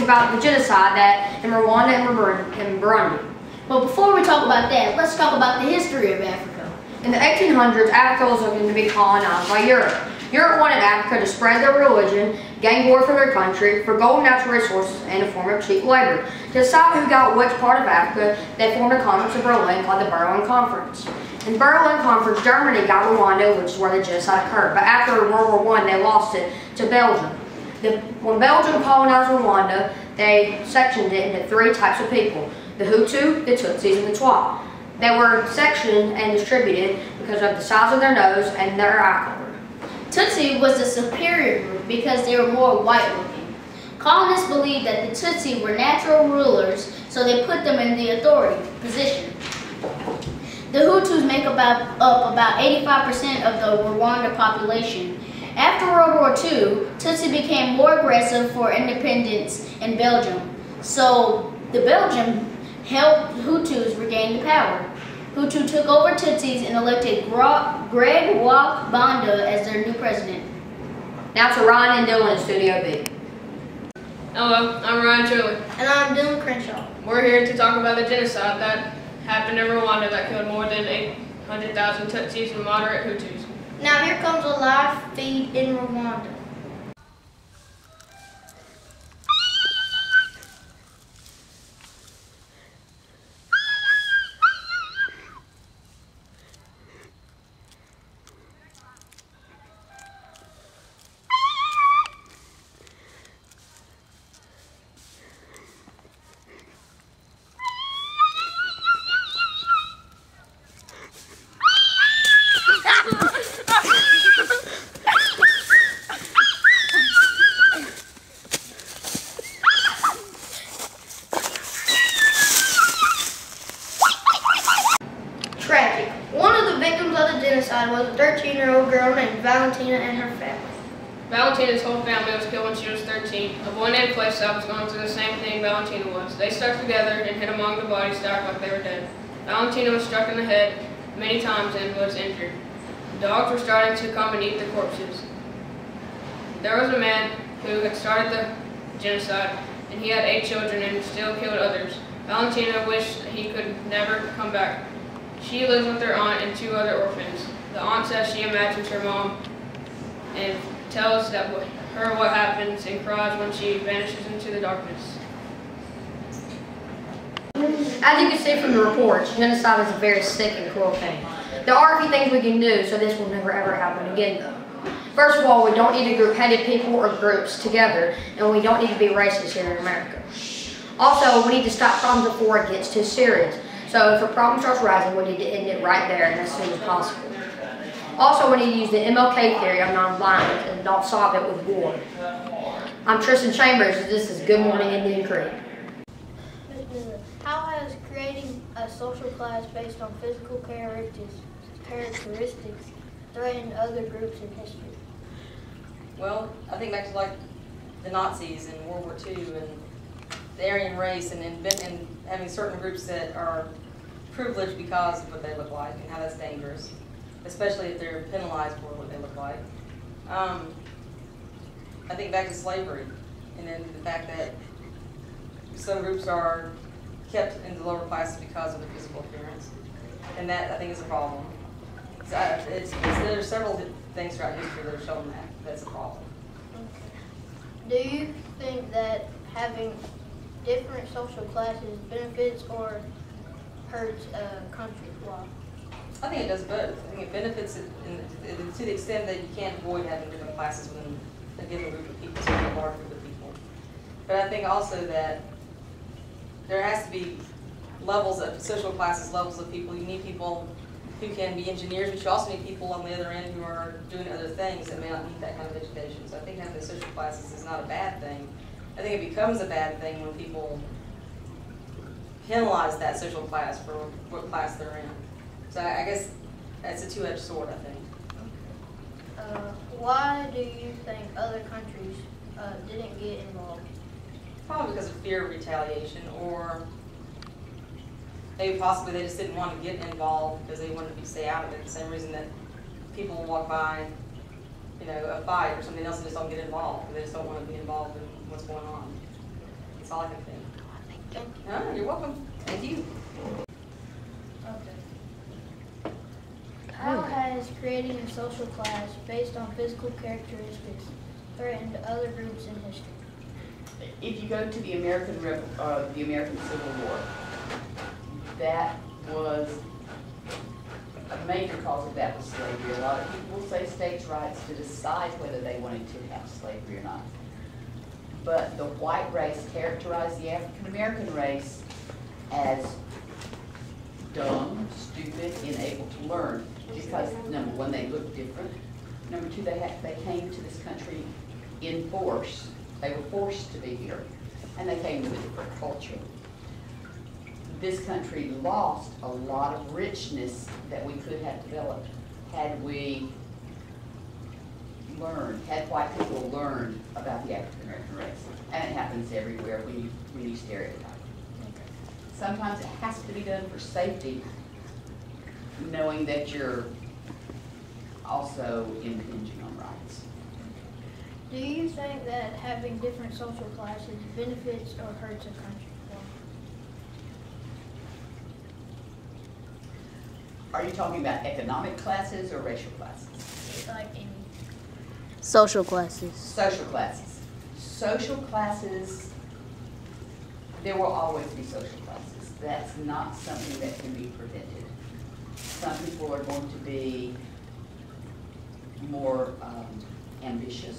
about the genocide that in Rwanda and Burundi. But before we talk about that, let's talk about the history of Africa. In the 1800s, Africa was looking to be colonized by Europe. Europe wanted Africa to spread their religion, gain glory for their country, for gold and natural resources, and a form of cheap labor. To decide who got which part of Africa, they formed a conference in Berlin called the Berlin Conference. In Berlin Conference, Germany got Rwanda, which is where the genocide occurred. But after World War I, they lost it to Belgium. When Belgium colonized Rwanda, they sectioned it into three types of people: the Hutu, the Tutsis, and the Twa. They were sectioned and distributed because of the size of their nose and their eye color. Tutsi was the superior group because they were more white-looking. Colonists believed that the Tutsi were natural rulers, so they put them in the authority position. The Hutus make up about 85% of the Rwanda population. After World War II, Tutsi became more aggressive for independence in Belgium, so the Belgium helped Hutus regain the power. Hutu took over Tutsis and elected Greg Banda as their new president. Now to Ryan and Dylan in Studio B. Hello, I'm Ryan Shirley. And I'm Dylan Crenshaw. We're here to talk about the genocide that happened in Rwanda that killed more than 800,000 Tutsis and moderate Hutus. Now here comes a live feed in Rwanda. Tragic. One of the victims of the genocide was a 13-year-old girl named Valentina and her family. Valentina's whole family was killed when she was 13. A boy named Flesop was going through the same thing Valentina was. They stuck together and hid among the bodies to act like they were dead. Valentina was struck in the head many times and was injured. Dogs were starting to come and eat the corpses. There was a man who had started the genocide, and he had 8 children and still killed others. Valentina wished he could never come back. She lives with her aunt and 2 other orphans. The aunt says she imagines her mom and tells her what happens and cries when she vanishes into the darkness. As you can see from the reports, genocide is a very sick and cruel thing. There are a few things we can do so this will never ever happen again though. First of all, we don't need to group headed people or groups together, and we don't need to be racist here in America. Also, we need to stop problems before it gets too serious. So if a problem starts rising, we need to end it right there and as soon as possible. Also, we need to use the MLK theory of nonviolence and don't solve it with war. I'm Tristan Chambers, and this is Good Morning Indian Creek. How has creating a social class based on physical characteristics threatened other groups in history? Well, I think back to like the Nazis in World War II and the Aryan race and having certain groups that are privileged because of what they look like and how that's dangerous, especially if they're penalized for what they look like. I think back to slavery and then the fact that some groups are kept in the lower classes because of the physical appearance, and that I think is a problem. There are several things throughout history that have shown that that's a problem. Okay. Do you think that having different social classes benefits or hurts a country? Why? I think it does both. I think it benefits it to the extent that you can't avoid having different classes within a given group of people, so a large group of people. But I think also that there has to be levels of social classes, levels of people. You need people who can be engineers, but you also need people on the other end who are doing other things that may not need that kind of education. So I think having social classes is not a bad thing. I think it becomes a bad thing when people penalize that social class for what class they're in. So I guess that's a two-edged sword, I think. Why do you think other countries didn't get involved? Probably because of fear of retaliation, or maybe possibly they just didn't want to get involved because they wanted to stay out of it. The same reason that people will walk by, a fight or something else and just don't get involved. They just don't want to be involved in what's going on. That's all I can think. Thank you. Oh, you're welcome. Thank you. Okay. How has creating a social class based on physical characteristics threatened other groups in history? If you go to the American Civil War, that was a major cause of that was slavery. A lot of people will say states' rights to decide whether they wanted to have slavery or not. But the white race characterized the African American race as dumb, stupid, unable to learn. Because number one, they looked different. Number two, they came to this country in force. They were forced to be here, and they came with a different culture. This country lost a lot of richness that we could have developed had we learned, had white people learned about the African American race. And it happens everywhere when you stereotype. Sometimes it has to be done for safety, knowing that you're also impinging on rights. Do you think that having different social classes benefits or hurts a country? Are you talking about economic classes or racial classes? Like any. Social classes. Social classes. Social classes, there will always be social classes. That's not something that can be prevented. Some people are going to be more ambitious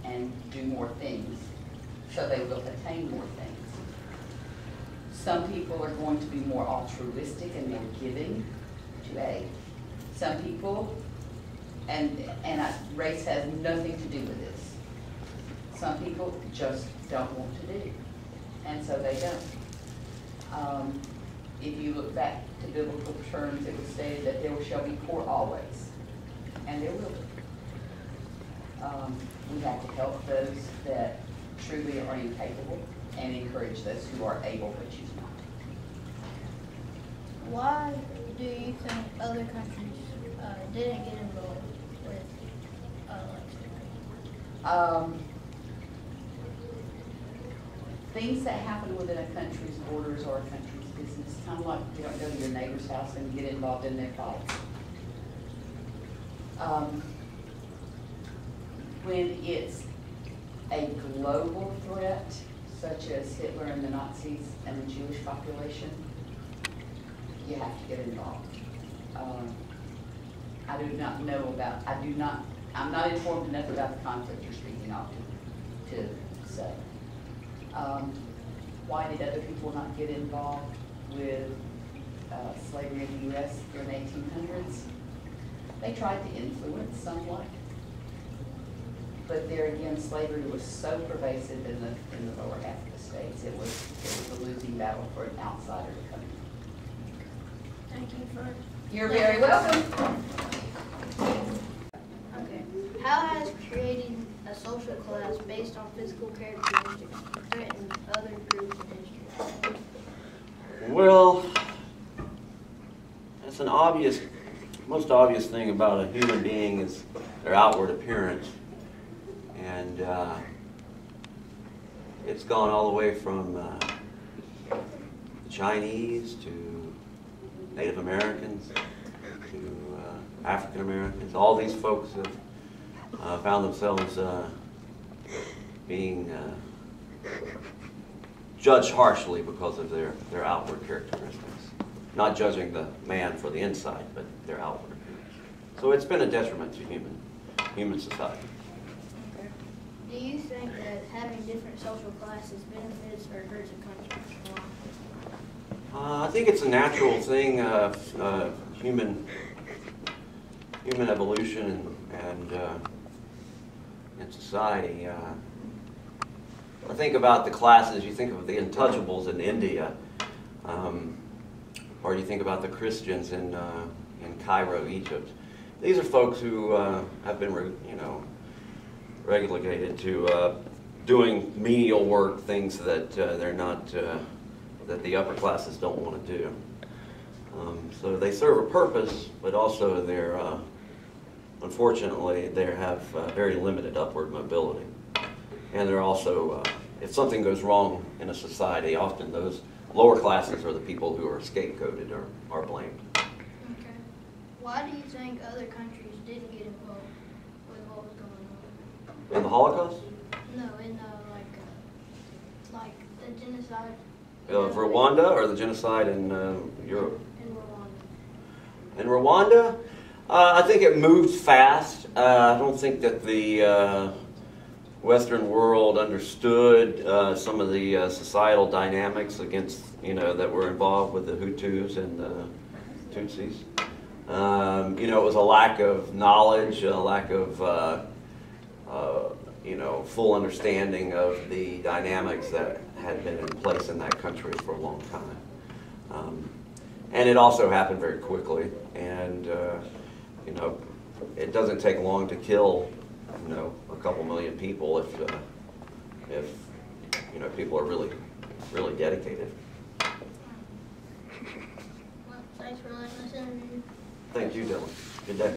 and do more things, so they will attain more things. Some people are going to be more altruistic and more giving to aid. Some people, and race has nothing to do with this. Some people just don't want to do, and so they don't. If you look back to biblical terms, it was stated that there shall be poor always, and there will be. We have to help those that truly are incapable and encourage those who are able but choose not. Why do you think other countries didn't get involved with elections? Things that happen within a country's borders or a country's business, kind of like you don't go to your neighbor's house and get involved in their fights. When it's a global threat, such as Hitler and the Nazis and the Jewish population, you have to get involved. I do not know about, I'm not informed enough about the conflict you're speaking of to say. Why did other people not get involved with slavery in the U.S. during the 1800s? They tried to influence somewhat. But there again, slavery was so pervasive in the lower half of the states, it was a losing battle for an outsider to come in. Thank you for. You're very welcome. Okay. How has creating a social class based on physical characteristics threatened other groups in history? Well, that's most obvious thing about a human being is their outward appearance. And it's gone all the way from the Chinese to Native Americans to African Americans. All these folks have found themselves being judged harshly because of their outward characteristics. Not judging the man for the inside, but their outward appearance. So it's been a detriment to human society. Do you think that having different social classes benefits or hurts a country? I think it's a natural thing of human evolution and society. I think about the classes. You think of the untouchables in India, or you think about the Christians in Cairo, Egypt. These are folks who have been, relegated to doing menial work, things that they're not, that the upper classes don't want to do. So they serve a purpose, but also they're, unfortunately, they have very limited upward mobility. And they're also if something goes wrong in a society, often those lower classes are the people who are scapegoated or are blamed. Okay. Why do you think other countries didn't get involved with what was going on? In the Holocaust? No, in like the genocide. Of Rwanda, or the genocide in Europe? In Rwanda. In Rwanda, I think it moved fast. I don't think that the Western world understood some of the societal dynamics against, that were involved with the Hutus and the Tutsis. It was a lack of knowledge, a lack of, full understanding of the dynamics that had been in place in that country for a long time. And it also happened very quickly. And, it doesn't take long to kill, a couple million people if people are really, really dedicated. Well, thanks for letting us interview. Thank you, Dylan. Good day.